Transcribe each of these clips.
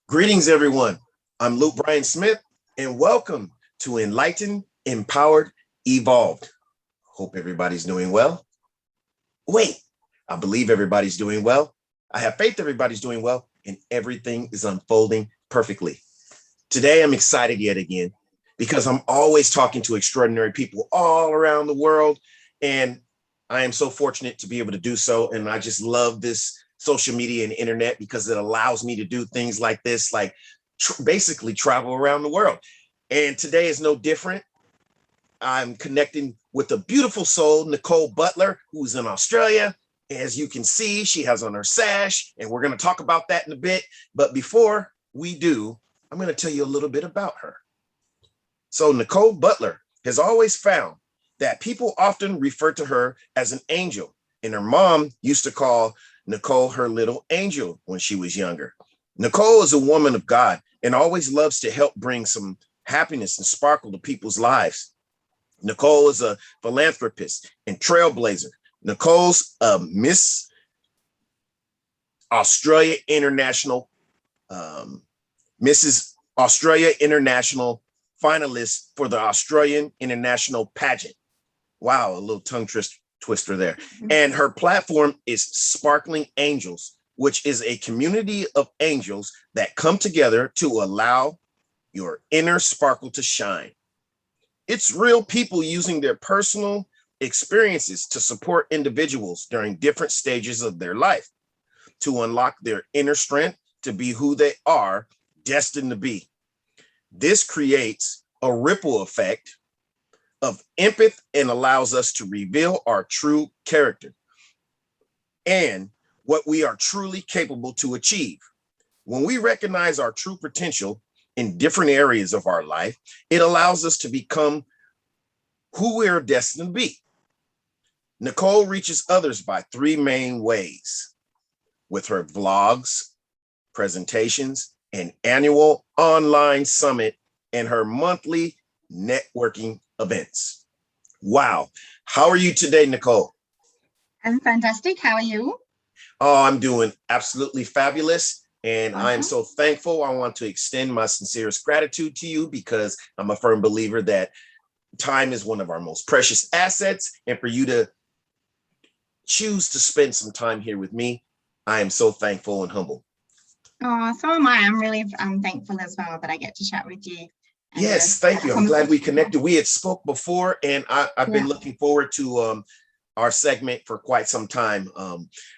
Greetings, everyone. I'm Luke Bryan Smith, and welcome to Enlightened, Empowered, Evolved. Hope everybody's doing well. Wait, I believe everybody's doing well. I have faith everybody's doing well, and everything is unfolding perfectly. Today, I'm excited yet again because I'm always talking to extraordinary people all around the world, and I am so fortunate to be able to do so, and I just love this social media and internet because it allows me to do things like this, like basically travel around the world. And today is no different. I'm connecting with a beautiful soul, Nicole Butler, who's in Australia. As you can see, she has on her sash, and we're going to talk about that in a bit. But before we do, I'm going to tell you a little bit about her. So Nicole Butler has always found that people often refer to her as an angel, and her mom used to call Nicole her little angel when she was younger. Nicole is a woman of God and always loves to help bring some happiness and sparkle to people's lives. Nicole is a philanthropist and trailblazer. Nicole's a Mrs. Australia International finalist for the Australian International Pageant. Wow, a little tongue twister there. And her platform is Sparkling Angels, which is a community of angels that come together to allow your inner sparkle to shine. It's real people using their personal experiences to support individuals during different stages of their life to unlock their inner strength to be who they are destined to be. This creates a ripple effect of empathy and allows us to reveal our true character and what we are truly capable to achieve. When we recognize our true potential in different areas of our life, it allows us to become who we are destined to be. Nicole reaches others by three main ways: with her vlogs, presentations, an annual online summit, and her monthly networking events. Wow. How are you today, Nicole? I'm fantastic. How are you? Oh, I'm doing absolutely fabulous. And I am so thankful. I want to extend my sincerest gratitude to you because I'm a firm believer that time is one of our most precious assets. And for you to choose to spend some time here with me, I am so thankful and humble. Oh, so am I. I'm really thankful as well that I get to chat with you. Yes, thank you. I'm glad we connected. We had spoke before, and I've been looking forward to our segment for quite some time.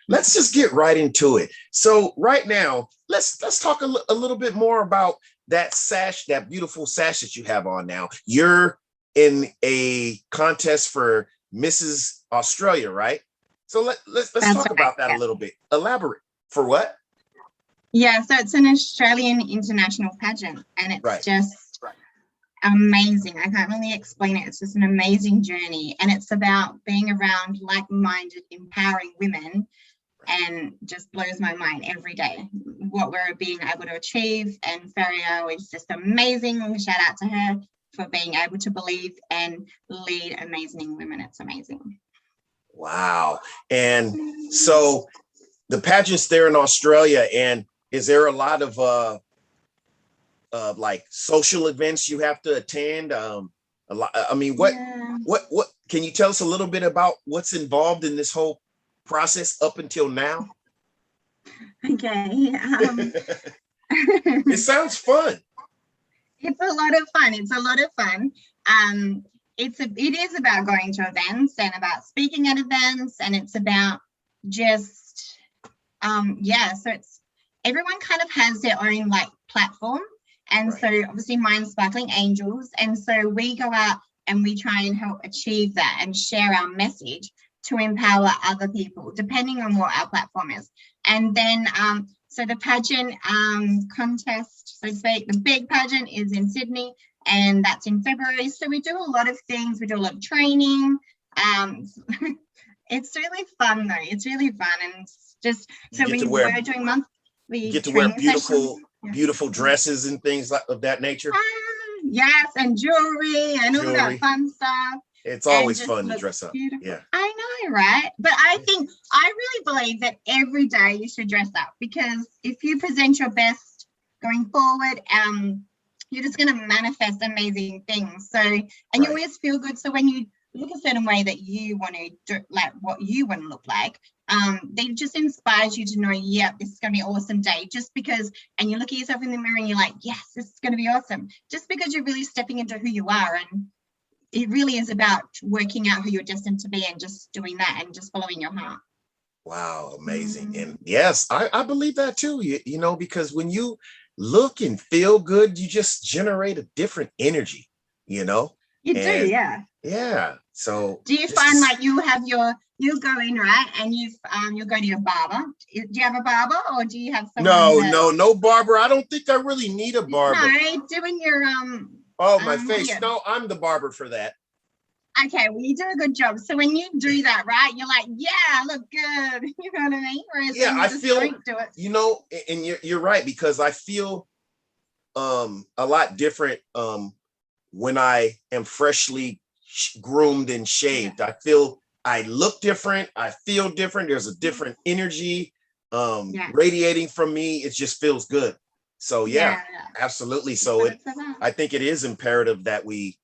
Let's just get right into it. So right now, let's talk a little bit more about that sash, that beautiful sash that you have on now. You're in a contest for Mrs. Australia, right? So let's talk about that a little bit. Elaborate. For what? Yeah, so it's an Australian International Pageant, and it's just amazing. I can't really explain it. It's just an amazing journey, and it's about being around like-minded, empowering women, and just blows my mind every day what we're being able to achieve. And Ferio is just amazing. Shout out to her for being able to believe and lead amazing women. It's amazing. Wow. And so the pageant's there in Australia, and is there a lot of like social events you have to attend? A lot. I mean, what can you tell us a little bit about what's involved in this whole process up until now? Okay. It sounds fun. It's a lot of fun. It's a lot of fun. It is about going to events and about speaking at events, and it's about just so it's everyone kind of has their own like platform. And so obviously mine's Sparkling Angels. And so we go out and we try and help achieve that and share our message to empower other people, depending on what our platform is. And then, so the pageant contest, so to speak, the big pageant is in Sydney, and that's in February. So we do a lot of things. We do a lot of training. It's really fun though. It's really fun. And just, so we're doing monthly. You get to wear beautiful dresses and things like of that nature. Yes, and jewelry and all that fun stuff. It's always fun to dress up. Beautiful. Yeah, I know, right? But I really believe that every day you should dress up, because if you present your best going forward. You're just going to manifest amazing things. So, and you always feel good. So when you look a certain way that you want to do, like what you want to look like, they just inspires you to know, yeah, this is going to be an awesome day, just because, and you look at yourself in the mirror and you're like, yes, this is going to be awesome, just because you're really stepping into who you are. And it really is about working out who you're destined to be and just doing that and just following your heart. Wow, amazing. And yes, I believe that too, you know, because when you look and feel good, you just generate a different energy, you know. You do, yeah. Yeah. So do you find like you go in, right, and you'll go to your barber? Do you have a barber, or do you have someone? No barber. I don't think I really need a barber. No, doing your my face. No, I'm the barber for that. Okay, well, you do a good job. So when you do that, right, you're like, yeah, I look good. You know what I mean? Whereas I feel, don't do it. You know, and you're right, because I feel a lot different when I am freshly groomed and shaved. I feel I look different. I feel different. There's a different energy radiating from me. It just feels good. So absolutely. So I think it is imperative that we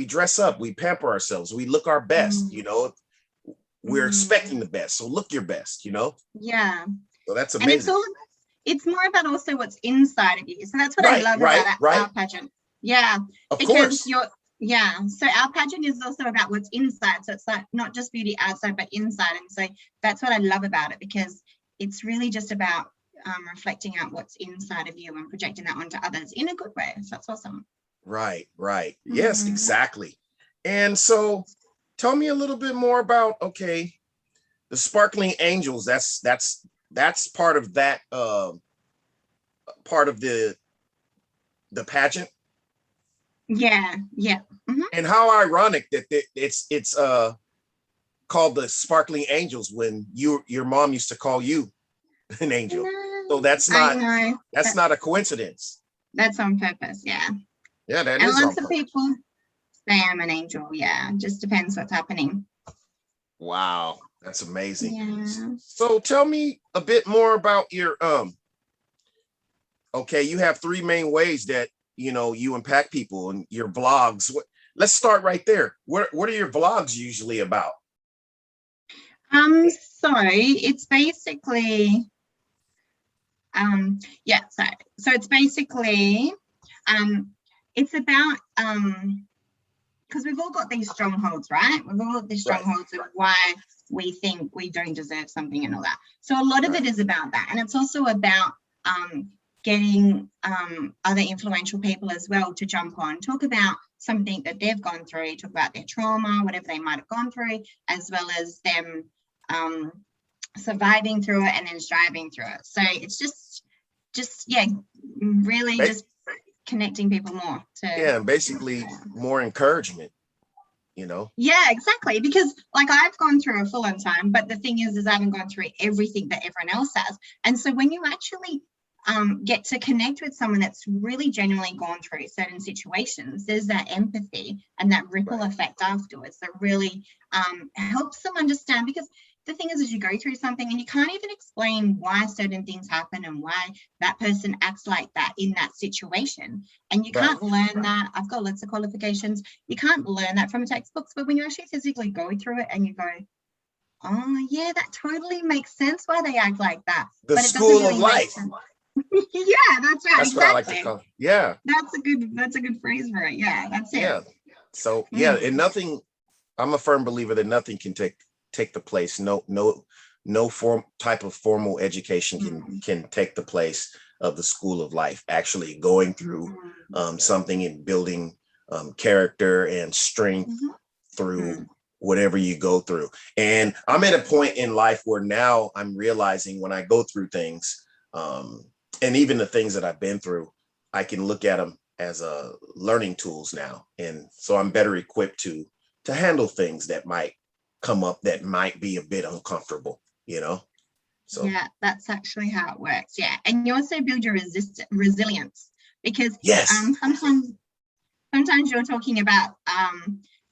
dress up, we pamper ourselves, we look our best, you know. We're expecting the best, so look your best, you know. Yeah. So that's amazing. And it's more about also what's inside of you. So that's what I love about our pageant. Yeah. Of course. So our pageant is also about what's inside. So it's like not just beauty outside, but inside. And so that's what I love about it, because it's really just about reflecting out what's inside of you and projecting that onto others in a good way. So that's awesome. Right. Yes, exactly. And so tell me a little bit more about, okay, the Sparkling Angels. That's part of that part of the pageant. Yeah. And how ironic that it's called the Sparkling Angels when your mom used to call you an angel. So that's not a coincidence. That's on purpose. Yeah, that and is. lots of people say I'm an angel. Yeah, just depends what's happening. Wow, that's amazing. Yeah. So tell me a bit more about your okay, you have three main ways that you impact people, and your vlogs. Let's start right there. What are your vlogs usually about? So it's basically so it's basically it's about because we've all got these strongholds, right? We've all got these strongholds of why we think we don't deserve something and all that. So a lot of it is about that, and it's also about getting other influential people as well to jump on, talk about something that they've gone through, talk about their trauma, whatever they might have gone through, as well as them surviving through it and then striving through it. So it's just really just connecting people more to basically more encouragement, Yeah, exactly, because like I've gone through a full-on time, but the thing is I haven't gone through everything that everyone else has. And so when you actually get to connect with someone that's really genuinely gone through certain situations, there's that empathy and that ripple effect afterwards that really helps them understand. Because the thing is you go through something and you can't even explain why certain things happen and why that person acts like that in that situation, and you can't learn that. I've got lots of qualifications. You can't learn that from textbooks, but when you actually physically go through it and you go, oh yeah, that totally makes sense why they act like that. The school of life. Yeah, that's right. That's what I like to call it. Yeah. That's a good phrase for it. Yeah, that's it. Yeah. So and nothing, I'm a firm believer that nothing can take the place. No type of formal education can take the place of the school of life, actually going through something and building character and strength through whatever you go through. And I'm at a point in life where now I'm realizing when I go through things, and even the things that I've been through, I can look at them as learning tools now. And so I'm better equipped to handle things that might come up that might be a bit uncomfortable, So yeah, that's actually how it works. Yeah. And you also build your resilience, because sometimes you're talking about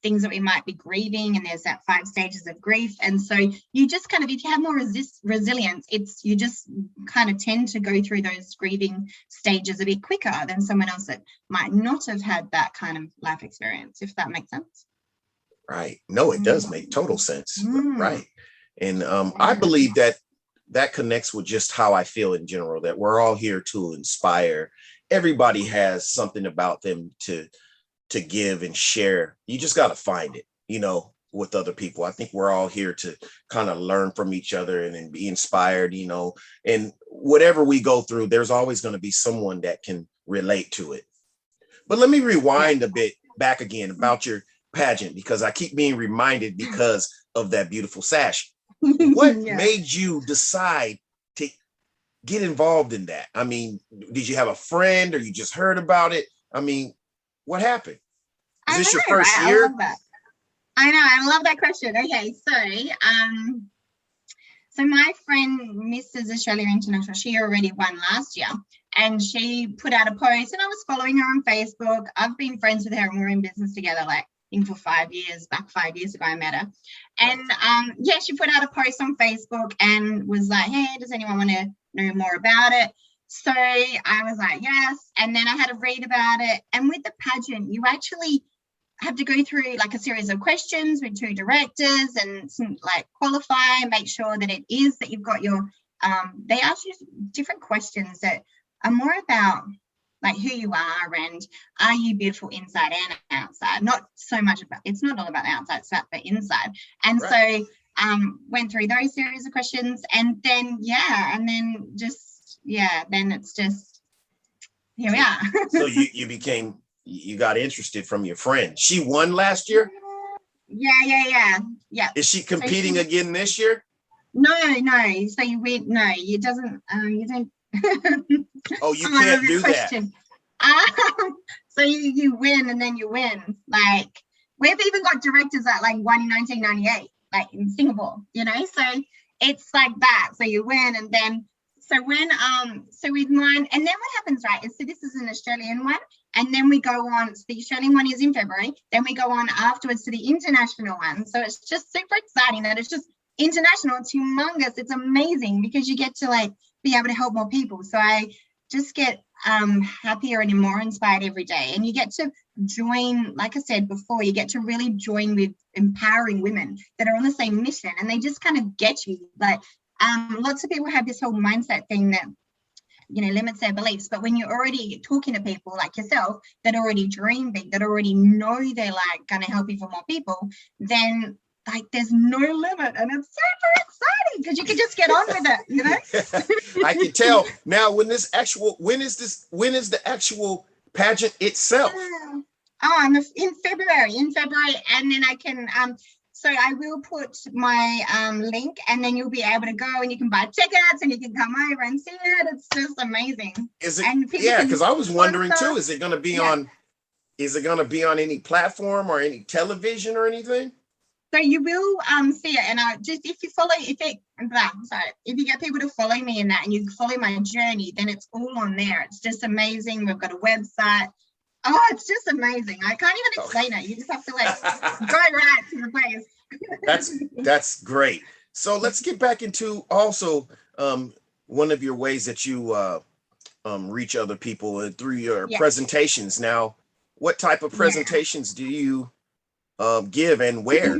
things that we might be grieving, and there's that 5 stages of grief. And so you just kind of, if you have more resilience, you just kind of tend to go through those grieving stages a bit quicker than someone else that might not have had that kind of life experience, if that makes sense. Right. No, it does make total sense. Right. And I believe that connects with just how I feel in general, that we're all here to inspire. Everybody has something about them to give and share. You just got to find it, with other people. I think we're all here to kind of learn from each other and be inspired, and whatever we go through, there's always going to be someone that can relate to it. But let me rewind a bit back again about your pageant, because I keep being reminded because of that beautiful sash. What made you decide to get involved in that? I mean, did you have a friend, or you just heard about it? I mean, what happened? Is this your first year? I love that. I know, I love that question. Okay, so my friend, Mrs. Australia International, she already won last year, and she put out a post, and I was following her on Facebook. I've been friends with her, and we're in business together, like, I think for 5 years. Back 5 years ago I met her, and she put out a post on Facebook and was like, hey, does anyone want to know more about it? So I was like, yes. And then I had to read about it. And with the pageant, you actually have to go through like a series of questions with 2 directors and qualify and make sure that it is that you've got your they ask you different questions that are more about like who you are and are you beautiful inside and outside. Not so much about, it's not all about the outside stuff, but inside. And so went through those series of questions, and then then it's just here we are. So you got interested from your friend. She won last year? Yeah. Is she competing again this year? No. So you win. No, it doesn't. You don't. Oh, you can't do that. So you win, and then you win. Like, we've even got directors that like won in 1998, like in Singapore. So it's like that. So you win, and then so with mine, and then what happens, right? Is so this is an Australian one. And then we go on, so the Australian one is in February. Then we go on afterwards to the international one. So it's just super exciting that it's just international. It's humongous. It's amazing because you get to like be able to help more people. So I just get happier and more inspired every day. And you get to join, like I said before, you get to really join with empowering women that are on the same mission, and they just kind of get you. Like lots of people have this whole mindset thing that limits their beliefs. But when you're already talking to people like yourself that already dream big, that already know they're like going to help you for more people, then like there's no limit, and it's super exciting because you can just get on with it, I can tell now when is the actual pageant itself? In February, and then I can so I will put my link, and then you'll be able to go and you can buy tickets and you can come over and see it. It's just amazing. Is it? Because I was wondering too. Is it going to be on? Is it going to be on any platform or any television or anything? So you will see it, and if you get people to follow me in that, and you follow my journey, then it's all on there. It's just amazing. We've got a website. Oh, it's just amazing. I can't even explain it. You just have to go right to the place. That's great. So let's get back into also one of your ways that you reach other people through your presentations. Now, what type of presentations do you give and where?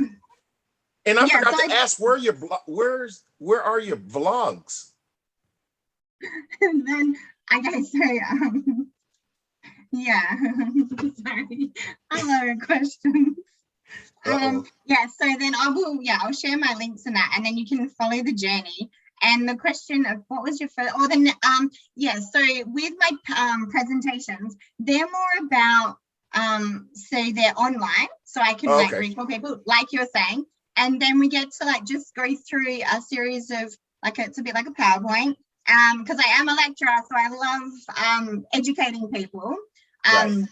And I forgot to ask, where are your vlogs? And then sorry, I love your questions. So then I'll share my links in that, and then you can follow the journey. And the question of what was your first, so with my presentations, they're more about so they're online, so I can reach more people, like you're saying, and then we get to like just go through a series of it's a bit like a PowerPoint, because I am a lecturer, so I love educating people. And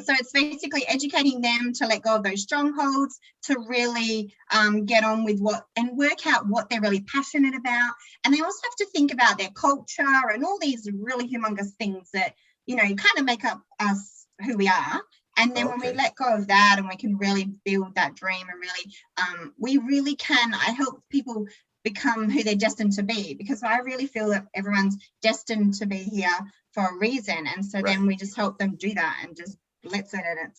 so it's basically educating them to let go of those strongholds, to really get on with and work out what they're really passionate about. And they also have to think about their culture and all these really humongous things that kind of make up us, who we are. And then when we Okay. let go of that and we can really build that dream and really, we really can, I help people become who they're destined to be, because I really feel that everyone's destined to be here for a reason. And so then we just help them do that and just let's it in it.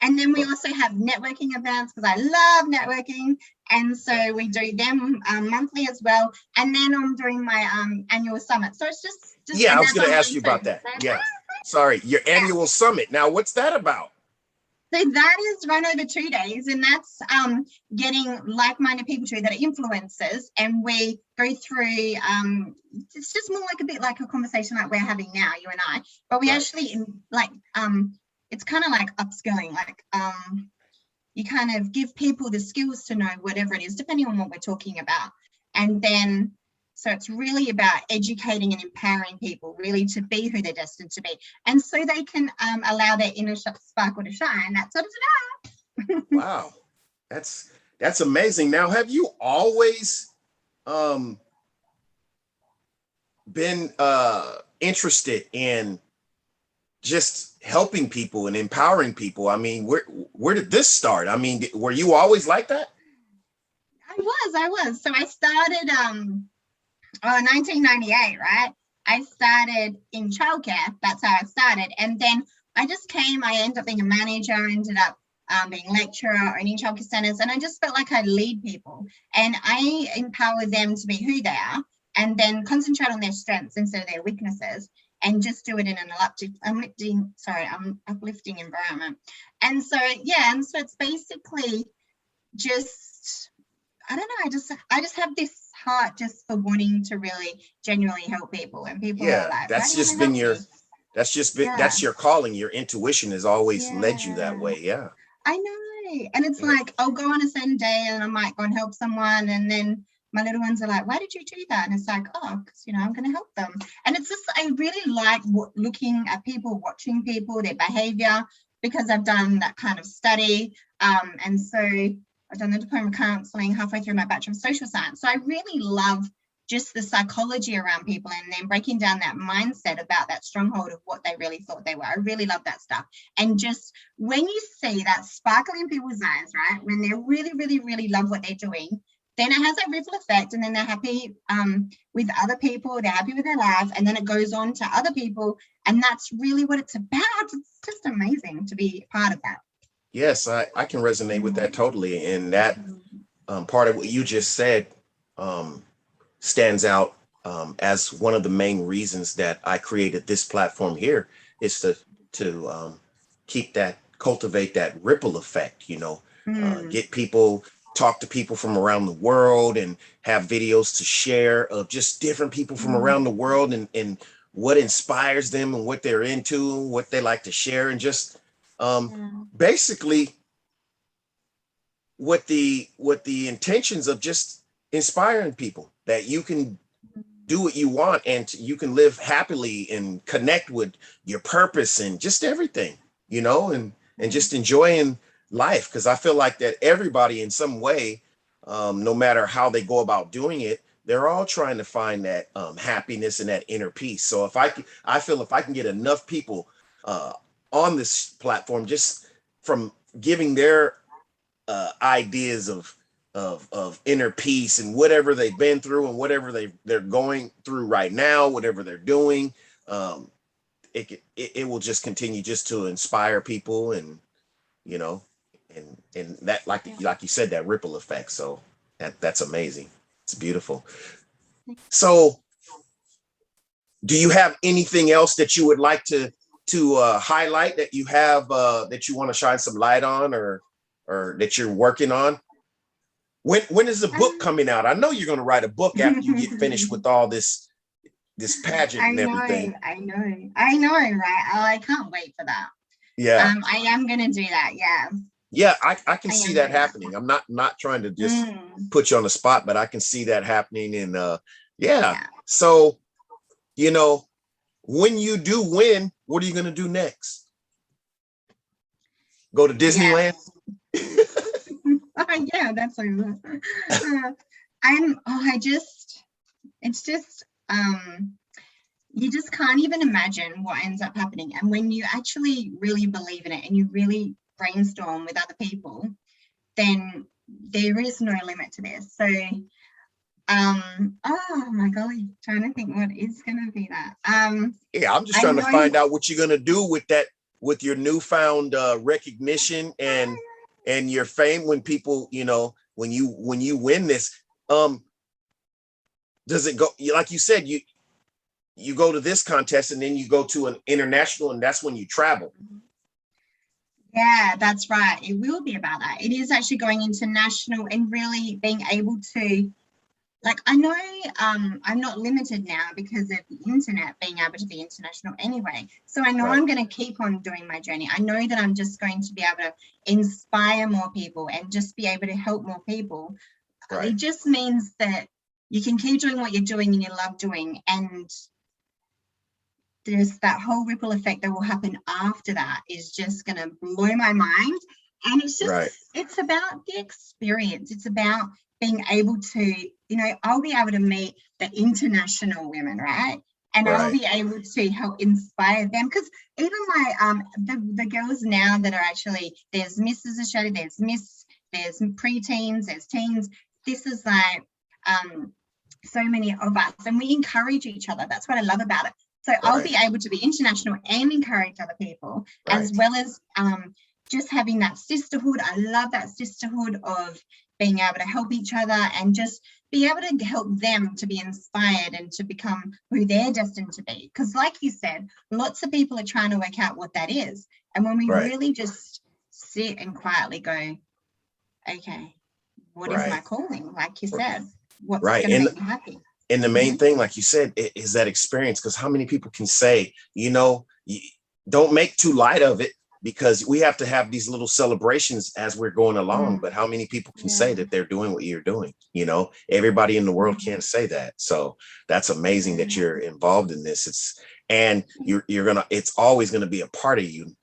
And then we also have networking events, because I love networking. And so we do them monthly as well. And then I'm doing my annual summit. So it's just Yeah, I was going to ask you so about that. Yeah. Sorry, your annual summit. Now, what's that about? So that is run over 2 days, and that's getting like-minded people to that are influencers, and we go through, it's just more like a bit like a conversation like we're having now, you and I, but we actually like, it's kind of like upskilling, like you kind of give people the skills to know whatever it is, depending on what we're talking about. And then, so it's really about educating and empowering people really to be who they're destined to be. And so they can allow their inner sparkle to shine. That's what it's about. Wow. That's amazing. Now, have you always been interested in just helping people and empowering people? I mean, where did this start? I mean, were you always like that? I was. So I started 1998, right? I started in childcare. That's how I started. And then I ended up being a manager, ended up being a lecturer in childcare centers. And I just felt like I lead people and I empower them to be who they are, and then concentrate on their strengths instead of their weaknesses, and just do it in an uplifting environment. And so, yeah, and so it's basically just, I don't know, I just have this heart just for wanting to really genuinely help people, and people are like, that's just been that's your calling. Your intuition has always led you that way. Yeah. I know. And it's like, I'll go on a certain day and I might go and help someone, and then my little ones are like, why did you do that? And it's like, oh, because, I'm going to help them. And it's just, I really like looking at people, watching people, their behavior, because I've done that kind of study. And so I've done the diploma of counseling halfway through my Bachelor of Social Science. So I really love just the psychology around people, and then breaking down that mindset about that stronghold of what they really thought they were. I really love that stuff. And just when you see that sparkle in people's eyes, right, when they really, really, really love what they're doing, then it has that ripple effect, and then they're happy with other people, they're happy with their lives, and then it goes on to other people, and that's really what it's about. It's just amazing to be part of that. Yes, I can resonate with that totally. And that part of what you just said stands out as one of the main reasons that I created this platform here, is to cultivate that ripple effect, get people, talk to people from around the world, and have videos to share of just different people from around the world, and what inspires them and what they're into, what they like to share, and just basically what the intentions of just inspiring people that you can do what you want, and you can live happily and connect with your purpose and just everything, and just enjoying life. Because I feel like that everybody in some way, no matter how they go about doing it, they're all trying to find that happiness and that inner peace. So I feel if I can get enough people on this platform, just from giving their ideas of inner peace and whatever they've been through and whatever they're going through right now, whatever they're doing, it will just continue just to inspire people, and and that, like you said, that ripple effect. So that's amazing. It's beautiful. So do you have anything else that you would like to highlight, that you have that you want to shine some light on, or that you're working on? When is the book coming out? I know you're going to write a book after you get finished with all this pageant and everything. I know, right? Oh, I can't wait for that. Yeah. I am going to do that. Yeah. Yeah, I can see that happening. I'm not trying to just put you on the spot, but I can see that happening. And yeah. So, when you do win, what are you going to do next? Go to Disneyland? Yeah, that's like it's just you just can't even imagine what ends up happening. And when you actually really believe in it and you really brainstorm with other people, then there is no limit to this. So oh my golly, trying to think what is going to be that. Yeah, I'm just trying to find out what you're going to do with that, with your newfound recognition and your fame. When people, you know, when you win this, does it go, like you said, you go to this contest and then you go to an international, and that's when you travel? Yeah, that's right. It will be about that. It is actually going international and really being able to, like, I know I'm not limited now because of the internet being able to be international anyway. So I know I'm going to keep on doing my journey. I know that I'm just going to be able to inspire more people and just be able to help more people. It just means that you can keep doing what you're doing and you love doing, and there's that whole ripple effect that will happen after that is just going to blow my mind. And it's just, it's about the experience. It's about being able to, you know, I'll be able to meet the international women, right? And I'll be able to help inspire them, because even my the girls now that are actually, there's Mrs. Australia, there's Miss, there's preteens, there's teens. This is like so many of us, and we encourage each other. That's what I love about it. So I'll be able to be international and encourage other people, as well as just having that sisterhood. I love that sisterhood of being able to help each other and just be able to help them to be inspired and to become who they're destined to be. Because like you said, lots of people are trying to work out what that is. And when we really just sit and quietly go, okay, what is my calling? Like you said, what's going to make me happy? And the main thing, like you said, is that experience. Because how many people can say, you know, don't make too light of it, because we have to have these little celebrations as we're going along. But how many people can say that they're doing what you're doing? You know, everybody in the world can't say that. So that's amazing that you're involved in this. It's always going to be a part of you,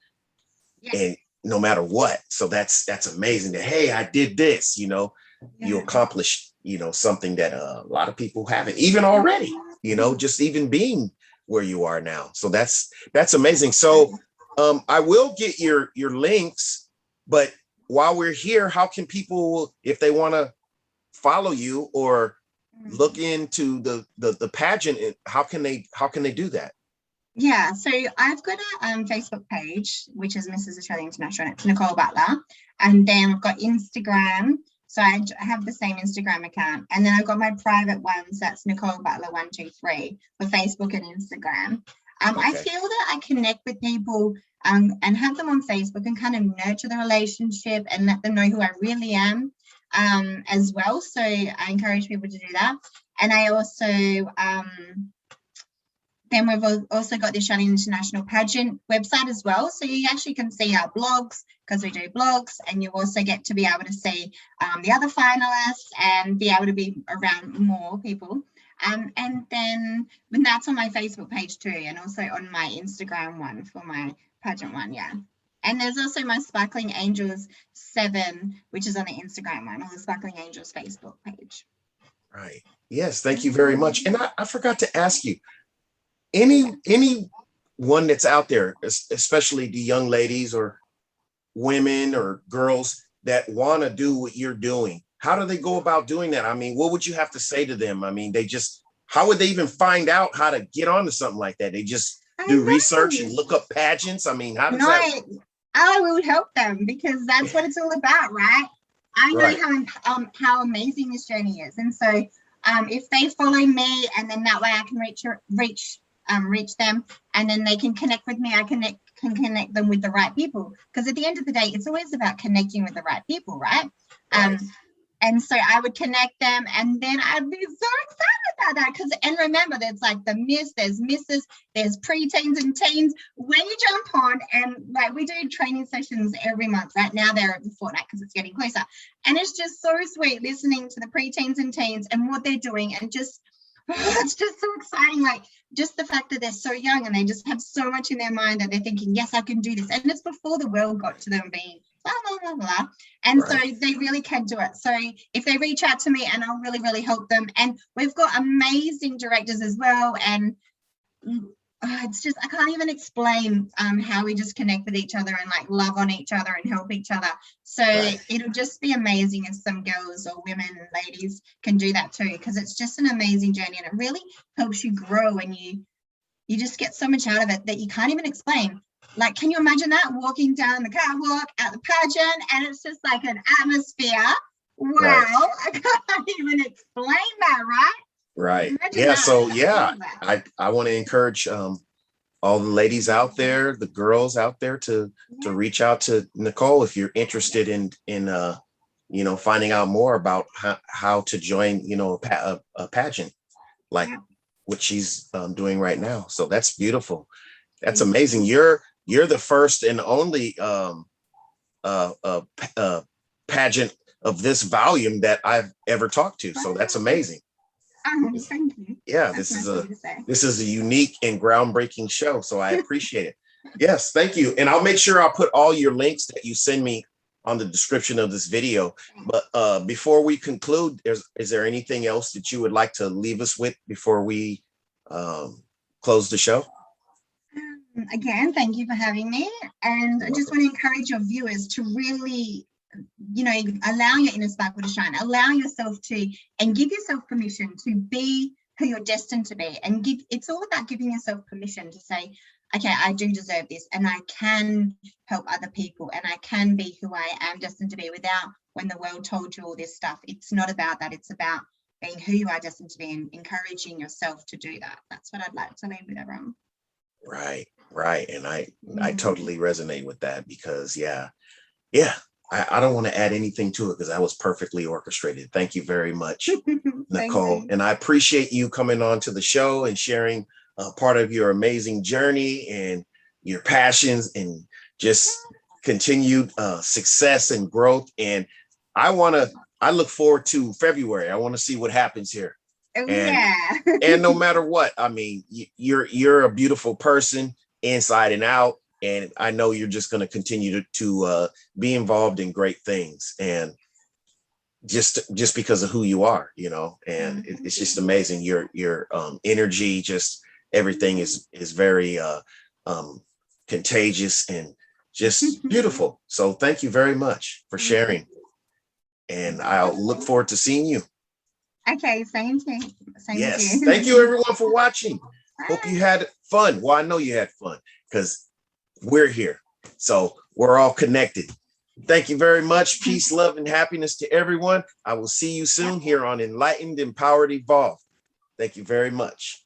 and no matter what. So that's amazing that, hey, I did this, you know, you accomplished, you know, something that a lot of people haven't even already, you know, just even being where you are now. So that's amazing. So I will get your links, but while we're here, how can people, if they want to follow you or look into the pageant, how can they do that? Yeah, so I've got a Facebook page, which is Mrs. Australia International. It's Nicole Butler. And then I've got Instagram. So I have the same Instagram account. And then I've got my private ones. That's Nicole Butler 123 for Facebook and Instagram. I feel that I connect with people and have them on Facebook and kind of nurture the relationship and let them know who I really am as well. So I encourage people to do that. And I also, then we've also got the Australian International Pageant website as well. So you actually can see our blogs, because we do blogs, and you also get to be able to see the other finalists and be able to be around more people. And then when that's on my Facebook page too, and also on my Instagram one for my pageant one, And there's also my Sparkling Angels 7, which is on the Instagram one, or the Sparkling Angels Facebook page. Right. Yes, thank you very much. And I forgot to ask you, anyone that's out there, especially the young ladies or women or girls that want to do what you're doing, how do they go about doing that? I mean, what would you have to say to them? I mean, how would they even find out how to get onto something like that? They just do research and look up pageants? I mean, how does that? I will help them, because that's what it's all about, right? I know how amazing this journey is. And so if they follow me, and then that way I can reach them, and then they can connect with me. I can connect them with the right people, because at the end of the day, it's always about connecting with the right people, right? And so I would connect them, and then I'd be so excited about that. And remember, there's like the Miss, there's Misses, there's preteens and teens. When you jump on, and like we do training sessions every month. Right now they're every fortnight because it's getting closer, and it's just so sweet listening to the preteens and teens and what they're doing, and just it's just so exciting. Like just the fact that they're so young and they just have so much in their mind that they're thinking, yes, I can do this. And it's before the world got to them being blah, blah, blah, blah. And so they really can do it. So if they reach out to me, and I'll really, really help them. And we've got amazing directors as well. And it's just, I can't even explain how we just connect with each other and like love on each other and help each other. So it'll just be amazing if some girls or women and ladies can do that too, because it's just an amazing journey and it really helps you grow, and you just get so much out of it that you can't even explain. Like, can you imagine that, walking down the catwalk at the pageant, and it's just like an atmosphere? Wow, right. I can't even explain that, right? Right. Imagine Yeah. that. So yeah, I want to encourage all the ladies out there, the girls out there, to reach out to Nicole if you're interested in you know, finding out more about how to join, you know, a pageant like what she's doing right now. So that's beautiful. That's amazing. You're the first and only pageant of this volume that I've ever talked to. So that's amazing. Thank you. Yeah, this is a unique and groundbreaking show. So I appreciate it. Yes, thank you. And I'll make sure I'll put all your links that you send me on the description of this video. But before we conclude, is there anything else that you would like to leave us with before we close the show? Again, thank you for having me. And I just want to encourage your viewers to really, you know, allow your inner sparkle to shine, allow yourself to, and give yourself permission to be who you're destined to be. And it's all about giving yourself permission to say, okay, I do deserve this, and I can help other people, and I can be who I am destined to be, without when the world told you all this stuff. It's not about that. It's about being who you are destined to be and encouraging yourself to do that. That's what I'd like to leave with everyone. Right. And I totally resonate with that, because yeah, I don't want to add anything to it because that was perfectly orchestrated. Thank you very much, Nicole. And I appreciate you coming on to the show and sharing part of your amazing journey and your passions and just continued success and growth. And I look forward to February. I want to see what happens here. And no matter what, I mean, you're a beautiful person inside and out. And I know you're just going to continue to be involved in great things, and just because of who you are, you know. And it's just amazing. Your energy, just everything is very contagious and just beautiful. So thank you very much for sharing. And I'll look forward to seeing you. Okay, same thing. Yes. Thank you everyone for watching. Hope you had fun. Well, I know you had fun because we're here. So we're all connected. Thank you very much. Peace, love, and happiness to everyone. I will see you soon here on Enlightened, Empowered, Evolved. Thank you very much.